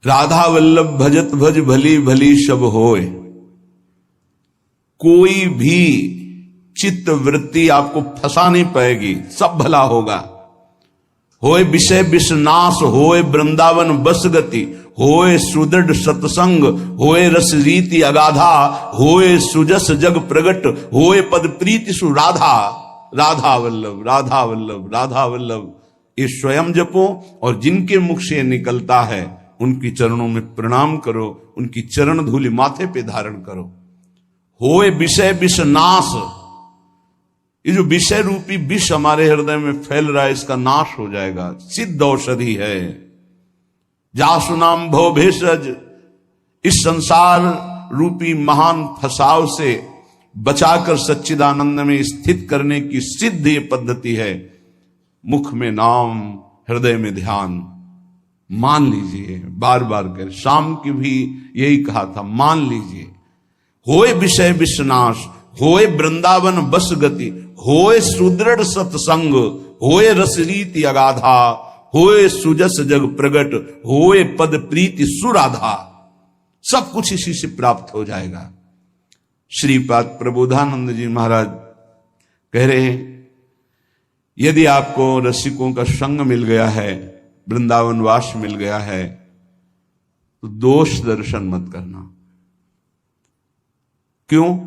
राधा वल्लभ भजत भज भली भली शब होय। कोई भी चित्त वृत्ति आपको फंसा नहीं पाएगी, सब भला होगा। होए विषय विषनाश, होए वृंदावन बस गति, होए सुदृढ़ सत्संग, होए रस रीति अगाधा, होए सुजस जग प्रगट, होए पद प्रीति सुराधा। राधा वल्लभ राधा वल्लभ राधा वल्लभ, ये स्वयं जपो और जिनके मुख से निकलता है उनकी चरणों में प्रणाम करो, उनकी चरण धूलि माथे पे धारण करो। होए विषय विष नाश, ये जो विषय रूपी विष हमारे हृदय में फैल रहा है इसका नाश हो जाएगा, सिद्ध औषधि है। जासु नाम भव भेषज, इस संसार रूपी महान फसाव से बचाकर सच्चिदानंद में स्थित करने की सिद्ध ये पद्धति है। मुख में नाम, हृदय में ध्यान, मान लीजिए, बार बार कर। शाम की भी यही कहा था, मान लीजिए। होए विषय विषनाश, होए वृंदावन बस गति, होए सुदृढ़ सत्संग, होए रस रीति अगाधा, होए सुजस जग प्रगट, होए पद प्रीति सुराधा। सब कुछ इसी से प्राप्त हो जाएगा। श्रीपाद प्रबोधानंद जी महाराज कह रहे हैं, यदि आपको रसिकों का संग मिल गया है, वृंदावन वास मिल गया है, तो दोष दर्शन मत करना। क्यों?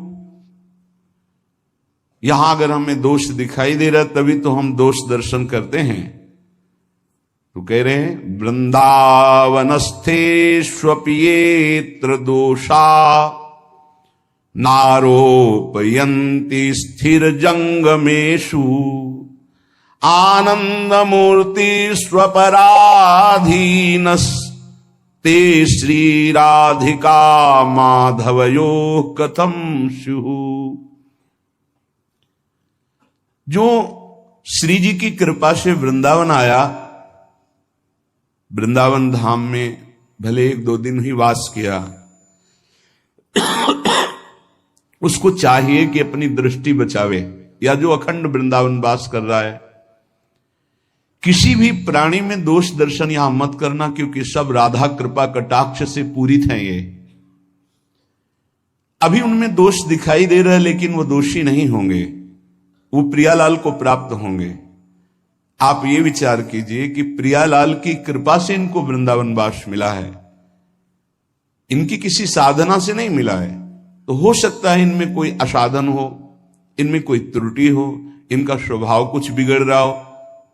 यहां अगर हमें दोष दिखाई दे रहा तभी तो हम दोष दर्शन करते हैं। तो कह रहे हैं, वृंदावनस्थेष्वपियेत्र दोषा नारोपयन्ति स्थिर जंगमेषु आनंदमूर्ति स्वपराधीनस्ते श्री राधिका माधवयो कथम स्युः। जो श्री जी की कृपा से वृंदावन आया, वृंदावन धाम में भले 1-2 दिन ही वास किया, उसको चाहिए कि अपनी दृष्टि बचावे, या जो अखंड वृंदावन वास कर रहा है, किसी भी प्राणी में दोष दर्शन यहां मत करना, क्योंकि सब राधा कृपा कटाक्ष से पूरित हैं। ये अभी उनमें दोष दिखाई दे रहा है, लेकिन वो दोषी नहीं होंगे, वो प्रियालाल को प्राप्त होंगे। आप ये विचार कीजिए कि प्रियालाल की कृपा से इनको वृंदावन वास मिला है, इनकी किसी साधना से नहीं मिला है। तो हो सकता है इनमें कोई असाधन हो, इनमें कोई त्रुटि हो, इनका स्वभाव कुछ बिगड़ रहा हो,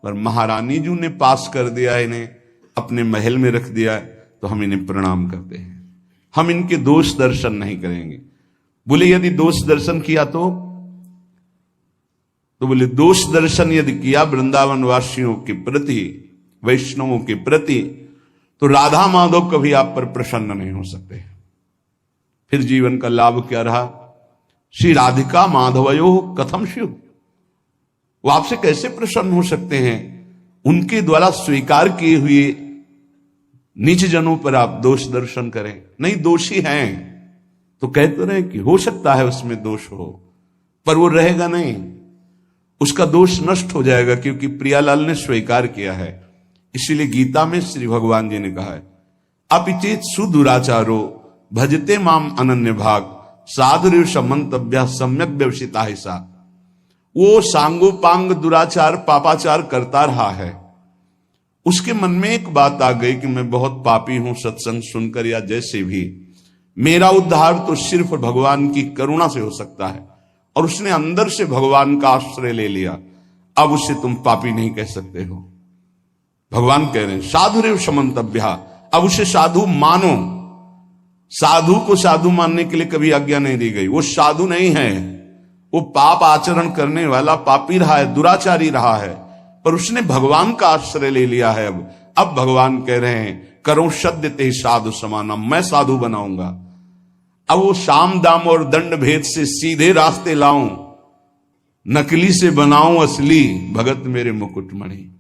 पर महारानी जी ने पास कर दिया, इन्हें अपने महल में रख दिया, तो हम इन्हें प्रणाम करते हैं। हम इनके दोष दर्शन नहीं करेंगे। बोले यदि दोष दर्शन किया तो बोले दोष दर्शन यदि किया वृंदावन वासियों के प्रति, वैष्णवों के प्रति, तो राधा माधव कभी आप पर प्रसन्न नहीं हो सकते। फिर जीवन का लाभ क्या रहा? श्री राधिका माधवयो कथम स्युः, वो आपसे कैसे प्रसन्न हो सकते हैं? उनके द्वारा स्वीकार किए हुए नीच जनों पर आप दोष दर्शन करें। नहीं, दोषी हैं तो कहते रहे कि हो सकता है उसमें दोष हो, पर वो रहेगा नहीं, उसका दोष नष्ट हो जाएगा, क्योंकि प्रियालाल ने स्वीकार किया है। इसीलिए गीता में श्री भगवान जी ने कहा है, अपिचेत सुदुराचारो भजते माम अनन्य भाग साधुरेव समंतव्य सम्यक व्यवसिता है सा। वो सांगोपांग दुराचार पापाचार करता रहा है, उसके मन में एक बात आ गई कि मैं बहुत पापी हूं, सत्संग सुनकर या जैसे भी, मेरा उद्धार तो सिर्फ भगवान की करुणा से हो सकता है, और उसने अंदर से भगवान का आश्रय ले लिया। अब उसे तुम पापी नहीं कह सकते हो। भगवान कह रहे हैं साधुरेव समंतव्य, अब उसे साधु मानो। साधु को साधु मानने के लिए कभी आज्ञा नहीं दी गई। वो साधु नहीं है, वो पाप आचरण करने वाला पापी रहा है, दुराचारी रहा है, पर उसने भगवान का आश्रय ले लिया है। अब भगवान कह रहे हैं करो सद्य ते साधु समाना, मैं साधु बनाऊंगा। अब वो साम दाम और दंड भेद से सीधे रास्ते लाऊं, नकली से बनाऊं असली, भगत मेरे मुकुटमणि।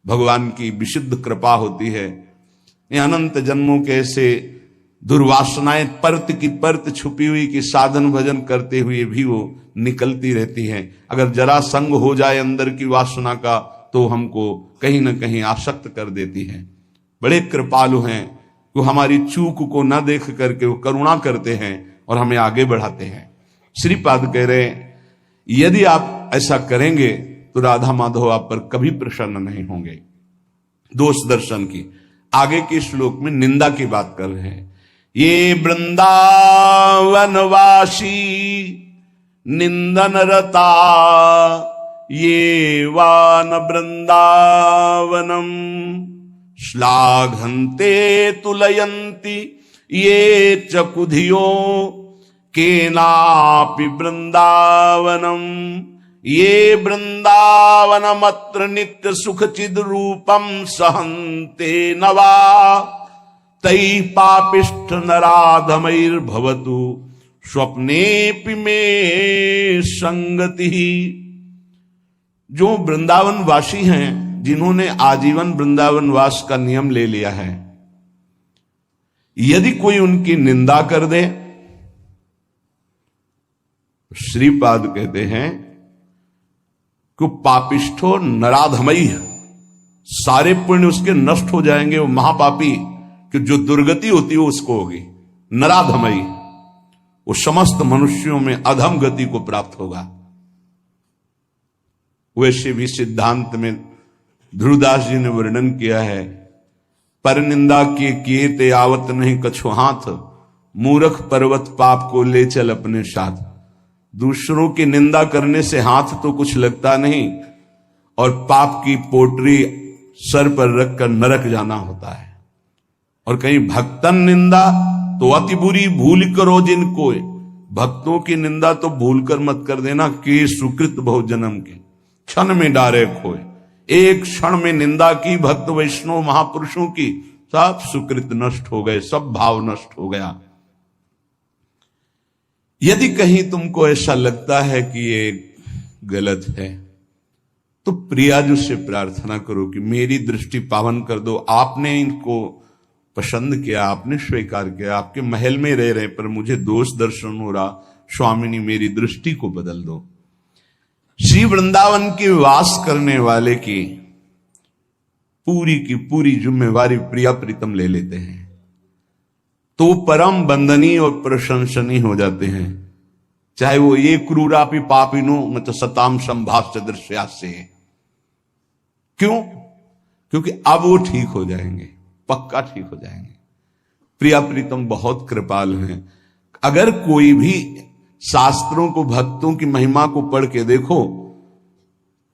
भगवान की विशुद्ध कृपा होती है। ये अनंत जन्मों के ऐसे दुर्वासनाएं परत की परत छुपी हुई कि साधन भजन करते हुए भी वो निकलती रहती हैं। अगर जरा संग हो जाए अंदर की वासना का, तो हमको कहीं ना कहीं आसक्त कर देती है। बड़े कृपालु हैं वो हमारी चूक को न देख करके वो करुणा करते हैं और हमें आगे बढ़ाते हैं। श्रीपाद कह रहे हैं यदि आप ऐसा करेंगे तो राधा माधव आप पर कभी प्रसन्न नहीं होंगे। दोष दर्शन की आगे के श्लोक में निंदा की बात कर रहे हैं। ये वृंदावनवासी निंदन रता ये वान वृंदावनम श्लाघन्ते तुलयन्ति ये चकुधियो केनापि वृंदावनम ये वृंदावनमत्र नित्य सुख चिद रूपम सहन्ते नवा तै पापिष्ठ नराधमैर्भवतु स्वप्नेपि में संगति। जो वृंदावन वासी हैं, जिन्होंने आजीवन वृंदावन वास का नियम ले लिया है, यदि कोई उनकी निंदा कर दे, श्रीपाद कहते हैं कि पापिष्ठो नराधमई, सारे पुण्य उसके नष्ट हो जाएंगे। वो महापापी कि जो दुर्गति होती है उसको होगी। नराधमई, वो समस्त मनुष्यों में अधम गति को प्राप्त होगा। वैसे भी सिद्धांत में ध्रुवदास जी ने वर्णन किया है, पर निंदा किए ते आवत नहीं कछु हाथ, मूर्ख पर्वत पाप को ले चल अपने साथ। दूसरों की निंदा करने से हाथ तो कुछ लगता नहीं, और पाप की पोटरी सर पर रखकर नरक जाना होता है। और कहीं भक्तन निंदा तो अति बुरी भूल करो जिनको, भक्तों की निंदा तो भूल कर मत कर देना कि सुकृत बहु जन्म के क्षण में डारे खोए। एक क्षण में निंदा की भक्त वैष्णव महापुरुषों की, सब सुकृत नष्ट हो गए, सब भाव नष्ट हो गया। यदि कहीं तुमको ऐसा लगता है कि ये गलत है, तो प्रियाजू से प्रार्थना करो कि मेरी दृष्टि पावन कर दो। आपने इनको पसंद किया, आपने स्वीकार किया, आपके महल में रह रहे, पर मुझे दोष दर्शन हो रहा, स्वामिनी मेरी दृष्टि को बदल दो। श्री वृंदावन के वास करने वाले की पूरी जिम्मेवारी प्रिया प्रीतम ले लेते हैं, तो परम बंदनीय और प्रशंसनीय हो जाते हैं। चाहे वो ये क्रूरापि पापिनो मतलब सताम संभाष्य दृश्या से। क्यों? क्योंकि अब वो ठीक हो जाएंगे, पक्का ठीक हो जाएंगे। प्रिया प्रीतम बहुत कृपाल हैं। अगर कोई भी शास्त्रों को, भक्तों की महिमा को पढ़ के देखो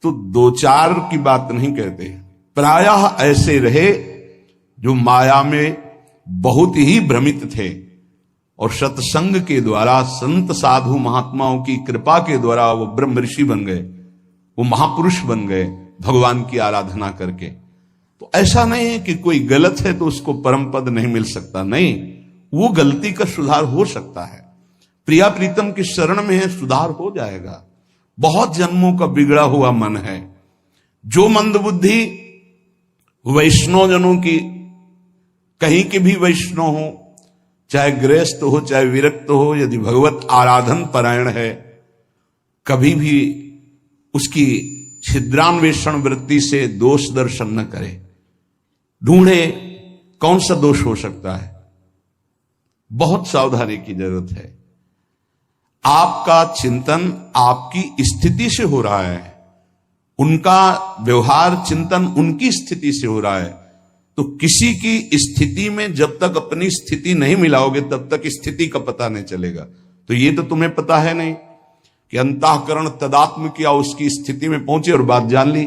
तो दो चार की बात नहीं कहते, प्रायः ऐसे रहे जो माया में बहुत ही भ्रमित थे और सत्संग के द्वारा, संत साधु महात्माओं की कृपा के द्वारा वो ब्रह्म ऋषि बन गए, वो महापुरुष बन गए भगवान की आराधना करके। तो ऐसा नहीं है कि कोई गलत है तो उसको परम पद नहीं मिल सकता, नहीं, वो गलती का सुधार हो सकता है। प्रिया प्रीतम की शरण में है, सुधार हो जाएगा। बहुत जन्मों का बिगड़ा हुआ मन है। जो मंदबुद्धि वैष्णव जनों की, कहीं के भी वैष्णव हो, चाहे गृहस्थ हो चाहे विरक्त हो, यदि भगवत आराधन परायण है, कभी भी उसकी छिद्रान्वेषण वृत्ति से दोष दर्शन न करे। ढूंढे कौन सा दोष हो सकता है। बहुत सावधानी की जरूरत है। आपका चिंतन आपकी स्थिति से हो रहा है, उनका व्यवहार चिंतन उनकी स्थिति से हो रहा है। तो किसी की स्थिति में जब तक अपनी स्थिति नहीं मिलाओगे तब तक स्थिति का पता नहीं चलेगा। तो ये तो तुम्हें पता है नहीं कि अंतःकरण तदात्म किया, उसकी स्थिति में पहुंचे और बात जान ली।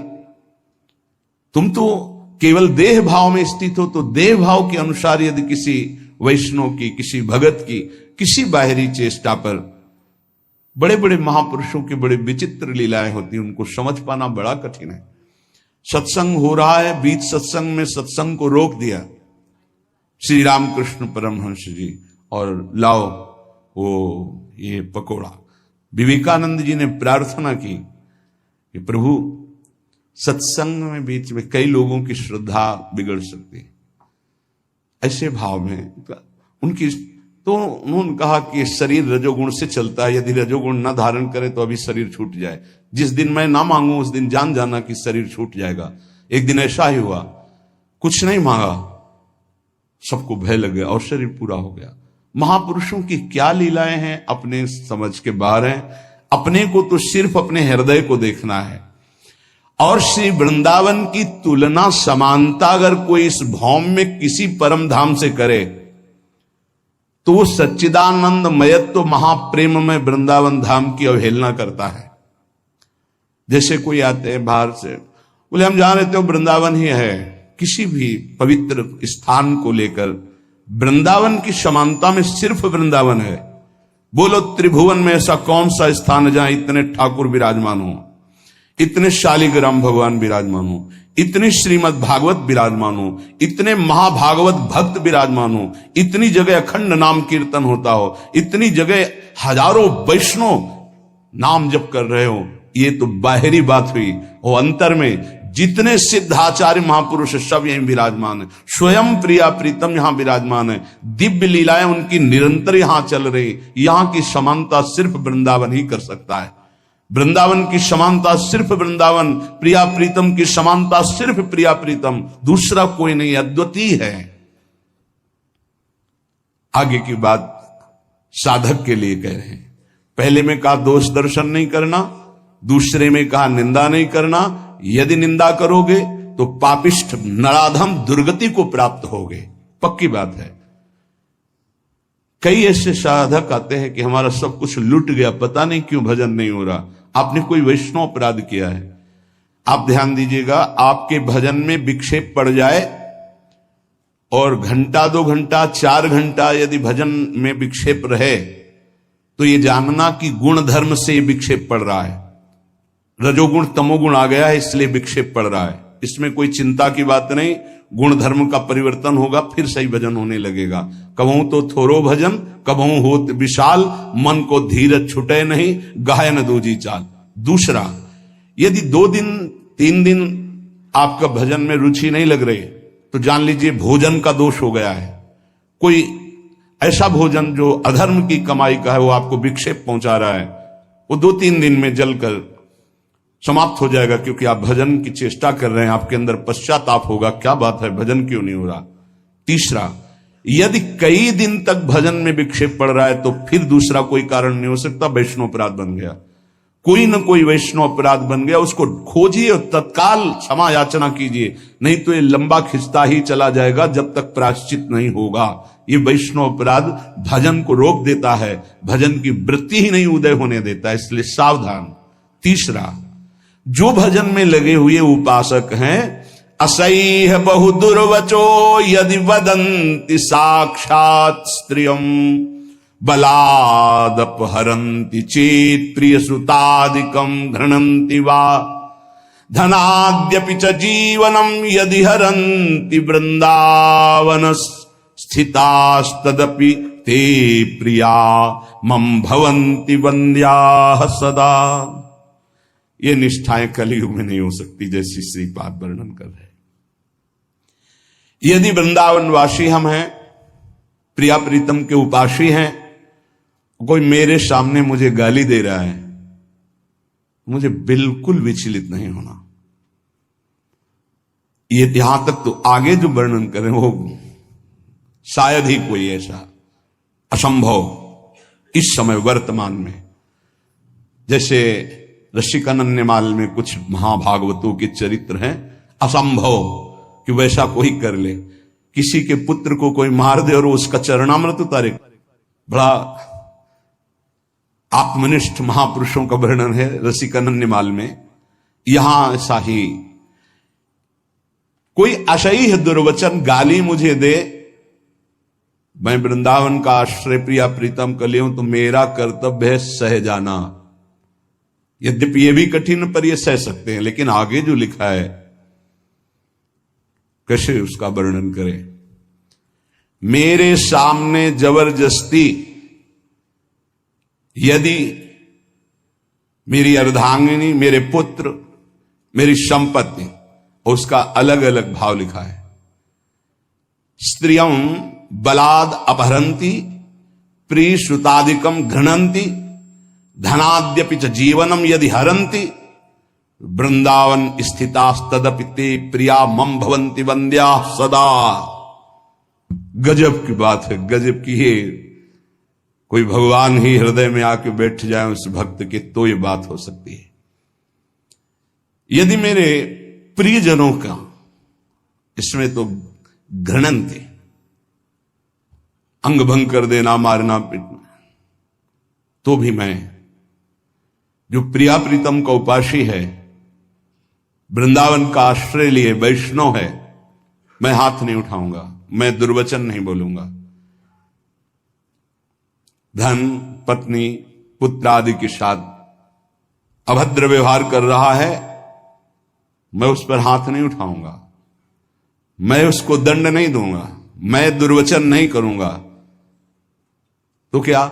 तुम तो केवल देह भाव में स्थित हो, तो देह भाव के अनुसार यदि किसी वैष्णव की, किसी भगत की, किसी बाहरी चेष्टा पर, बड़े बड़े महापुरुषों की बड़े विचित्र लीलाएं होती हैं, उनको समझ पाना बड़ा कठिन है। सत्संग हो रहा है, बीच सत्संग में सत्संग को रोक दिया श्री रामकृष्ण परमहंस जी, और लाओ वो ये पकोड़ा। विवेकानंद जी ने प्रार्थना की कि प्रभु सत्संग में बीच में कई लोगों की श्रद्धा बिगड़ सकती है। ऐसे भाव में उनकी, तो उन्होंने कहा कि शरीर रजोगुण से चलता है, यदि रजोगुण ना धारण करे तो अभी शरीर छूट जाए। जिस दिन मैं ना मांगू उस दिन जान जाना कि शरीर छूट जाएगा। एक दिन ऐसा ही हुआ, कुछ नहीं मांगा, सबको भय लग गया और शरीर पूरा हो गया। महापुरुषों की क्या लीलाएं हैं, अपने समझ के बाहर हैं। अपने को तो सिर्फ अपने हृदय को देखना है। और श्री वृंदावन की तुलना, समानता अगर कोई इस भौम में किसी परम धाम से करे तो वो सच्चिदानंद मयत्व महाप्रेम में वृंदावन धाम की अवहेलना करता है। जैसे कोई आते हैं बाहर से, बोले हम जान रहे थे वृंदावन ही है। किसी भी पवित्र स्थान को लेकर वृंदावन की समानता में सिर्फ वृंदावन है। बोलो त्रिभुवन में ऐसा कौन सा स्थान है जहां इतने ठाकुर विराजमान हो, इतने शालिग्राम भगवान विराजमान हो, इतनी श्रीमद् भागवत विराजमान हो, इतने महाभागवत भक्त विराजमान हो, इतनी जगह अखंड नाम कीर्तन होता हो, इतनी जगह हजारों वैष्णव नाम जप कर रहे हो। ये तो बाहरी बात हुई। और अंतर में जितने सिद्धाचार्य महापुरुष सब यहीं विराजमान है। स्वयं प्रिया प्रीतम यहां विराजमान है। दिव्य लीलाएं उनकी निरंतर यहां चल रही। यहां की समानता सिर्फ वृंदावन ही कर सकता है। वृंदावन की समानता सिर्फ वृंदावन, प्रिया प्रीतम की समानता सिर्फ प्रिया प्रीतम, दूसरा कोई नहीं, अद्वितीय है। आगे की बात साधक के लिए कह रहे हैं। पहले में कहा दोष दर्शन नहीं करना, दूसरे में कहा निंदा नहीं करना। यदि निंदा करोगे तो पापिष्ठ नराधम दुर्गति को प्राप्त होगे, पक्की बात है। कई ऐसे साधक आते हैं कि हमारा सब कुछ लुट गया, पता नहीं क्यों भजन नहीं हो रहा। आपने कोई वैष्णव अपराध किया है। आप ध्यान दीजिएगा, आपके भजन में विक्षेप पड़ जाए और घंटा 2 घंटा 4 घंटा यदि भजन में विक्षेप रहे तो ये जानना कि गुण धर्म से विक्षेप पड़ रहा है। रजोगुण तमोगुण आ गया है, इसलिए विक्षेप पड़ रहा है। इसमें कोई चिंता की बात नहीं। गुण धर्म का परिवर्तन होगा, फिर सही भजन होने लगेगा। कबहू तो थोरो भजन, कबहू होत विशाल, मन को धीरज छुटे नहीं, गायन दूजी चाल। दूसरा, यदि 2 दिन 3 दिन आपका भजन में रुचि नहीं लग रही तो जान लीजिए भोजन का दोष हो गया है। कोई ऐसा भोजन जो अधर्म की कमाई का है वो आपको विक्षेप पहुंचा रहा है, वो 2-3 दिन में जलकर समाप्त हो जाएगा, क्योंकि आप भजन की चेष्टा कर रहे हैं। आपके अंदर पश्चाताप होगा, क्या बात है, भजन क्यों नहीं हो रहा। तीसरा, यदि कई दिन तक भजन में विक्षेप पड़ रहा है तो फिर दूसरा कोई कारण नहीं हो सकता, वैष्णव अपराध बन गया। कोई न कोई वैष्णव अपराध बन गया, उसको खोजिए और तत्काल क्षमा याचना कीजिए, नहीं तो ये लंबा खिंचता ही चला जाएगा जब तक प्रायश्चित नहीं होगा। ये वैष्णव अपराध भजन को रोक देता है, भजन की वृत्ति ही नहीं उदय होने देता, इसलिए सावधान। तीसरा, जो भजन में लगे हुए उपासक हैं, असह्य बहु दुर्वचो यदि वदन्ति साक्षात स्त्रियम बलादपहरन्ति चेत प्रिय सुतादिकम घृणन्ति वा धनाद्यपि च जीवनम यदि हरन्ति वृंदावन स्थितास्तदपि ते प्रिया मम भवन्ति वन्द्याः सदा। ये निष्ठाएं कलयुग में नहीं हो सकती, जैसी श्रीपाद वर्णन कर रहे। यदि वृंदावनवासी हम हैं, प्रिया प्रीतम के उपासी हैं, कोई मेरे सामने मुझे गाली दे रहा है, मुझे बिल्कुल विचलित नहीं होना। ये यहां तक तो आगे जो वर्णन करें वो शायद ही कोई ऐसा असंभव इस समय वर्तमान में। जैसे रसिकानंदमाल में कुछ महाभागवतों के चरित्र हैं, असंभव कि वैसा कोई कर ले। किसी के पुत्र को कोई मार दे और उसका चरणामृत उतारे। बड़ा आत्मनिष्ठ महापुरुषों का वर्णन है रसिकानंदमाल में। यहां ऐसा ही कोई असह्य दुर्वचन गाली मुझे दे, मैं वृंदावन का आश्रय प्रिया प्रीतम कर लिया हूं तो मेरा कर्तव्य है सह जाना। यद्यपि ये भी कठिन पर ये सह सकते हैं, लेकिन आगे जो लिखा है कैसे उसका वर्णन करें। मेरे सामने जबरदस्ती यदि मेरी अर्धांगिनी, मेरे पुत्र, मेरी संपत्ति, उसका अलग अलग भाव लिखा है। स्त्रियं बलाद अपहरन्ति प्रिय श्रुतादिकम घृणन्ति धनाद्यपि च जीवनम यदि हरन्ति वृंदावन स्थितास्तदपि ते प्रिया मम भवन्ति वन्द्याः सदा। गजब की बात है, गजब की। ये कोई भगवान ही हृदय में आके बैठ जाए उस भक्त के, तो ये बात हो सकती है। यदि मेरे प्रियजनों का, इसमें तो घृणन थे, अंग भंग कर देना, मारना पीटना, तो भी मैं जो प्रिया प्रीतम का उपासी है, वृंदावन का आश्रय लिए वैष्णव है, मैं हाथ नहीं उठाऊंगा, मैं दुर्वचन नहीं बोलूंगा। धन, पत्नी, पुत्र आदि के साथ अभद्र व्यवहार कर रहा है, मैं उस पर हाथ नहीं उठाऊंगा, मैं उसको दंड नहीं दूंगा, मैं दुर्वचन नहीं करूंगा। तो क्या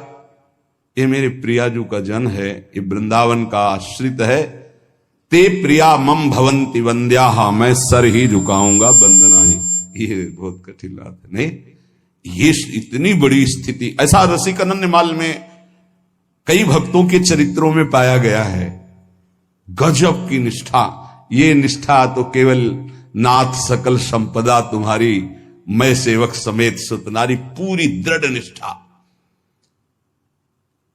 ये मेरे प्रियाजू का जन है, ये वृंदावन का आश्रित है। ते प्रिया मम भवंति वंद्याहा, मैं सर ही झुकाऊंगा, वंदना ही। ये बहुत कठिन बात है, नहीं? ये इतनी बड़ी स्थिति, ऐसा रसिक अनन्यमाल में कई भक्तों के चरित्रों में पाया गया है। गजब की निष्ठा। ये निष्ठा तो केवल नाथ सकल संपदा तुम्हारी, मैं सेवक समेत सुतनारी, पूरी दृढ़ निष्ठा।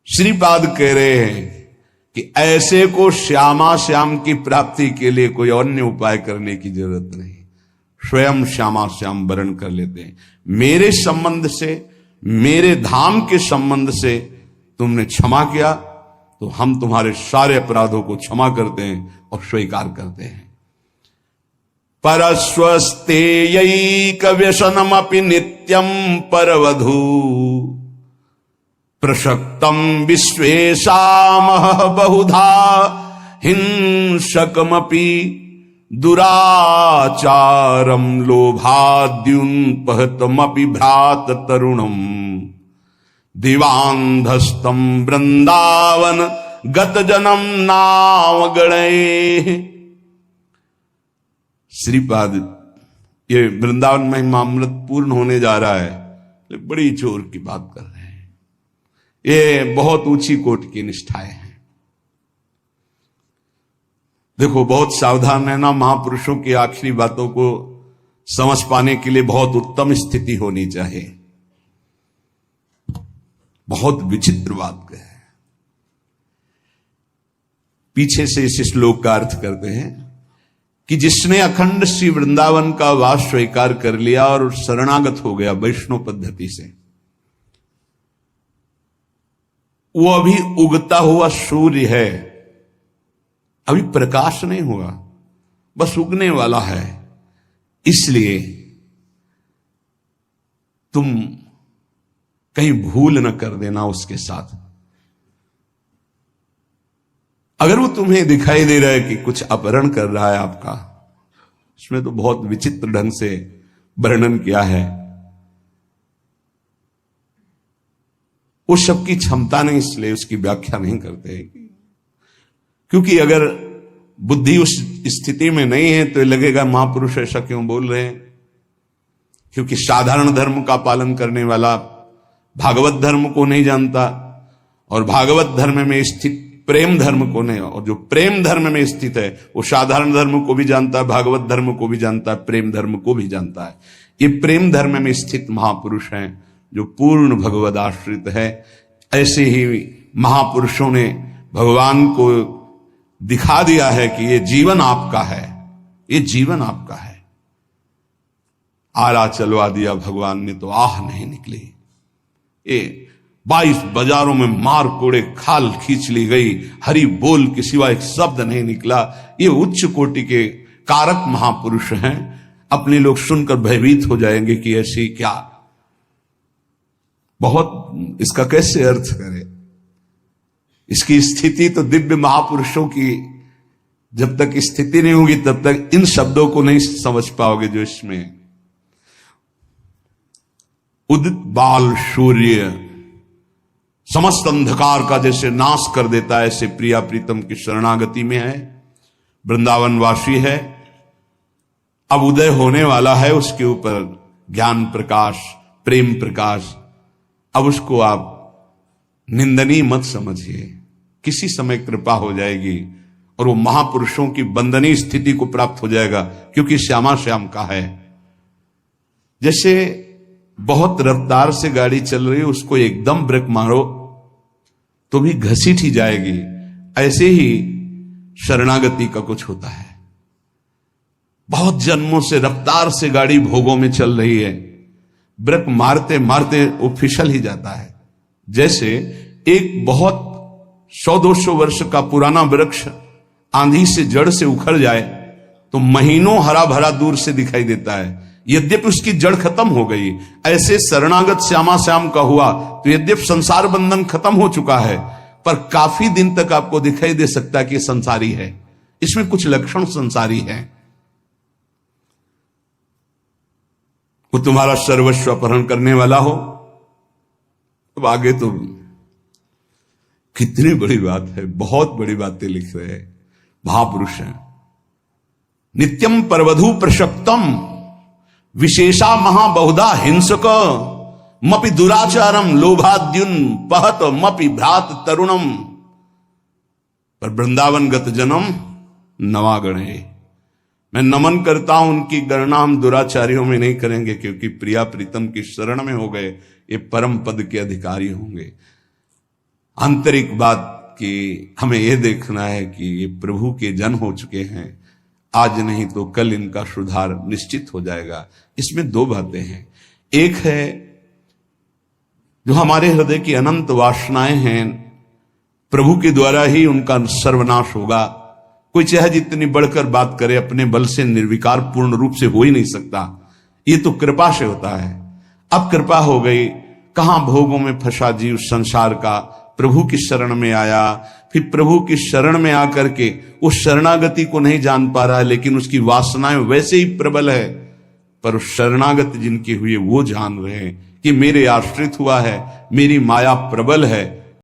श्रीपाद कह रहे हैं कि ऐसे को श्यामा श्याम की प्राप्ति के लिए कोई अन्य उपाय करने की जरूरत नहीं, स्वयं श्यामा श्याम वर्ण कर लेते हैं। मेरे संबंध से, मेरे धाम के संबंध से तुमने क्षमा किया तो हम तुम्हारे सारे अपराधों को क्षमा करते हैं और स्वीकार करते हैं। परस्वस्तेयैक व्यसनमपि नित्यं परवधू, प्रसक्तम विश्वेशामह बहुधा हिंसकमपि, दुराचारम लोभाद्युन्पहतमपि भ्रात तरुणम, दिवांधस्तम वृंदावन गत जन्म नाम गणे। श्रीपाद, ये वृंदावन में मामलत पूर्ण होने जा रहा है, बड़ी जोर की बात कर रहे हैं। ये बहुत ऊंची कोटि की निष्ठाएं हैं। देखो, बहुत सावधान रहना, महापुरुषों की आखिरी बातों को समझ पाने के लिए बहुत उत्तम स्थिति होनी चाहिए। बहुत विचित्र बात है। पीछे से इस श्लोक का अर्थ करते हैं कि जिसने अखंड श्री वृंदावन का वास स्वीकार कर लिया और शरणागत हो गया वैष्णव पद्धति से, वो अभी उगता हुआ सूर्य है, अभी प्रकाश नहीं हुआ, बस उगने वाला है। इसलिए तुम कहीं भूल न कर देना उसके साथ। अगर वो तुम्हें दिखाई दे रहा है कि कुछ अपहरण कर रहा है आपका, इसमें तो बहुत विचित्र ढंग से वर्णन किया है। उस सब की क्षमता नहीं, इसलिए उसकी व्याख्या नहीं करते। क्योंकि अगर बुद्धि उस स्थिति में नहीं है तो लगेगा महापुरुष ऐसा क्यों बोल रहे हैं। क्योंकि साधारण धर्म का पालन करने वाला भागवत धर्म को नहीं जानता, और भागवत धर्म में स्थित प्रेम धर्म को नहीं, और जो प्रेम धर्म में स्थित है वो साधारण धर्म को भी जानता है, भागवत धर्म को भी जानता है, प्रेम धर्म को भी जानता है। ये प्रेम धर्म में स्थित महापुरुष हैं जो पूर्ण भगवद आश्रित है। ऐसे ही महापुरुषों ने भगवान को दिखा दिया है कि ये जीवन आपका है, ये जीवन आपका है। आरा चलवा दिया भगवान ने तो आह नहीं निकली। ये 22 बाजारों में मार कोड़े खाल खींच ली गई, हरि बोल के सिवा एक शब्द नहीं निकला। ये उच्च कोटि के कारक महापुरुष हैं। अपने लोग सुनकर भयभीत हो जाएंगे कि ऐसी क्या, बहुत इसका कैसे अर्थ करें। इसकी स्थिति तो दिव्य महापुरुषों की जब तक स्थिति नहीं होगी तब तक इन शब्दों को नहीं समझ पाओगे जो इसमें। उदित बाल सूर्य समस्त अंधकार का जैसे नाश कर देता है, ऐसे प्रिया प्रीतम की शरणागति में है, वृंदावन वासी है। अब उदय होने वाला है उसके ऊपर ज्ञान प्रकाश, प्रेम प्रकाश। अब उसको आप निंदनीय मत समझिए, किसी समय कृपा हो जाएगी और वो महापुरुषों की वंदनीय स्थिति को प्राप्त हो जाएगा, क्योंकि श्यामा श्याम का है। जैसे बहुत रफ्तार से गाड़ी चल रही है, उसको एकदम ब्रेक मारो तो भी घसीट ही जाएगी। ऐसे ही शरणागति का कुछ होता है। बहुत जन्मों से रफ्तार से गाड़ी भोगों में चल रही है, ब्रेक मारते मारते वो फिसल ही जाता है। जैसे एक बहुत 100-200 वर्ष का पुराना वृक्ष आंधी से जड़ से उखड़ जाए तो महीनों हरा भरा दूर से दिखाई देता है, यद्यपि उसकी जड़ खत्म हो गई। ऐसे शरणागत श्यामा श्याम का हुआ तो यद्यपि संसार बंधन खत्म हो चुका है, पर काफी दिन तक आपको दिखाई दे सकता है कि संसारी है, इसमें कुछ लक्षण संसारी है। वो तुम्हारा सर्वस्व अपहरण करने वाला हो, अब आगे तो कितनी बड़ी बात है, बहुत बड़ी बातें लिख रहे हैं, महापुरुष हैं। नित्यम परवधु प्रशक्तम विशेषा महाबहुधा हिंसक मपि दुराचारम लोभाद्युन पहत मपि भ्रात तरुणम। पर वृंदावन गत जन्म नवागणे। मैं नमन करता हूं, उनकी गणना हम दुराचारियों में नहीं करेंगे, क्योंकि प्रिया प्रीतम की शरण में हो गए, ये परम पद के अधिकारी होंगे। आंतरिक बात कि हमें यह देखना है कि ये प्रभु के जन हो चुके हैं, आज नहीं तो कल इनका सुधार निश्चित हो जाएगा। इसमें दो बातें हैं। एक है जो हमारे हृदय की अनंत वासनाएं हैं, प्रभु के द्वारा ही उनका सर्वनाश होगा। कोई चाहे जितनी बढ़कर बात करे, अपने बल से निर्विकार पूर्ण रूप से हो ही नहीं सकता, ये तो कृपा से होता है। अब कृपा हो गई, कहां भोगों में फंसा जीव संसार का, प्रभु की शरण में आया, फिर प्रभु की शरण में आकर के उस शरणागति को नहीं जान पा रहा है, लेकिन उसकी वासनाएं वैसे ही प्रबल है। पर उस शरणागति जिनकी हुई है वो जान रहे हैं कि मेरे आश्रित हुआ है, मेरी माया प्रबल है,